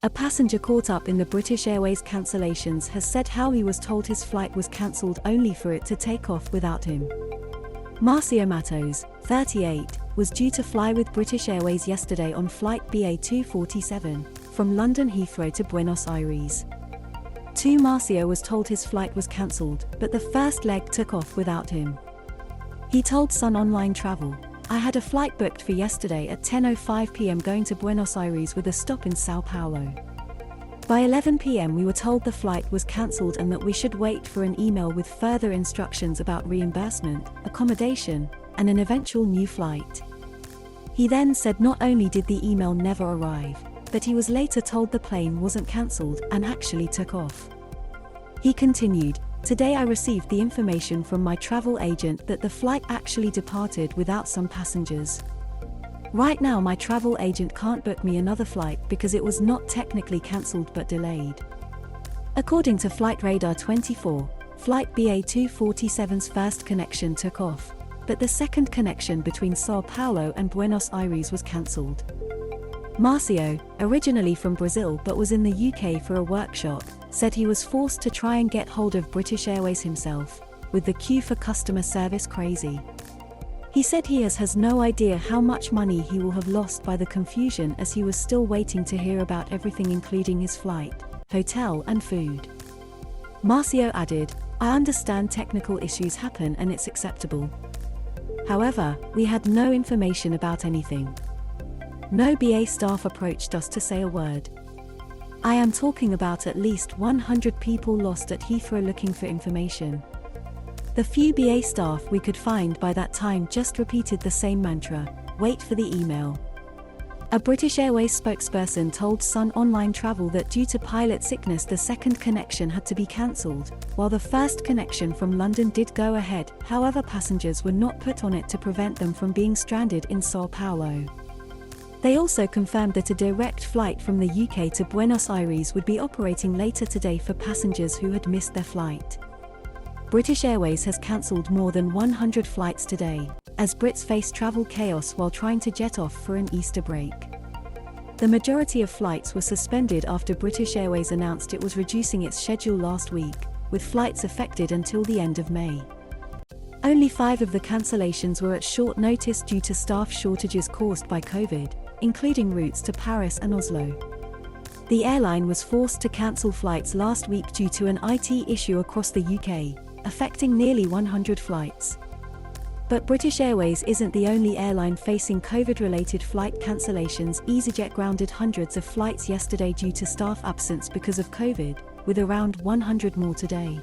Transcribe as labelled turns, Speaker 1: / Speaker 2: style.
Speaker 1: A passenger caught up in the British Airways cancellations has said how he was told his flight was cancelled only for it to take off without him. Marcio Mattos, 38, was due to fly with British Airways yesterday on flight BA247, from London Heathrow to Buenos Aires. Marcio was told his flight was cancelled, but the first leg took off without him. He told Sun Online Travel, "I had a flight booked for yesterday at 10:05 p.m. going to Buenos Aires with a stop in Sao Paulo. By 11 p.m. we were told the flight was cancelled and that we should wait for an email with further instructions about reimbursement, accommodation, and an eventual new flight." He then said not only did the email never arrive, but he was later told the plane wasn't cancelled and actually took off. He continued, "Today I received the information from my travel agent that the flight actually departed without some passengers. Right now my travel agent can't book me another flight because it was not technically cancelled but delayed." According to Flight Radar 24, flight BA247's first connection took off, but the second connection between Sao Paulo and Buenos Aires was cancelled. Marcio, originally from Brazil but was in the UK for a workshop, said he was forced to try and get hold of British Airways himself, with the queue for customer service crazy. He said he has no idea how much money he will have lost by the confusion as he was still waiting to hear about everything including his flight, hotel and food. Marcio added, "I understand technical issues happen and it's acceptable. However, we had no information about anything. No BA staff approached us to say a word. I am talking about at least 100 people lost at Heathrow looking for information. The few BA staff we could find by that time just repeated the same mantra, wait for the email." A British Airways spokesperson told Sun Online Travel that due to pilot sickness the second connection had to be cancelled, while the first connection from London did go ahead, however passengers were not put on it to prevent them from being stranded in Sao Paulo. They also confirmed that a direct flight from the UK to Buenos Aires would be operating later today for passengers who had missed their flight. British Airways has cancelled more than 100 flights today, as Brits face travel chaos while trying to jet off for an Easter break. The majority of flights were suspended after British Airways announced it was reducing its schedule last week, with flights affected until the end of May. Only 5 of the cancellations were at short notice due to staff shortages caused by COVID, including routes to Paris and Oslo. The airline was forced to cancel flights last week due to an IT issue across the UK, affecting nearly 100 flights. But British Airways isn't the only airline facing COVID-related flight cancellations. EasyJet grounded hundreds of flights yesterday due to staff absence because of COVID, with around 100 more today.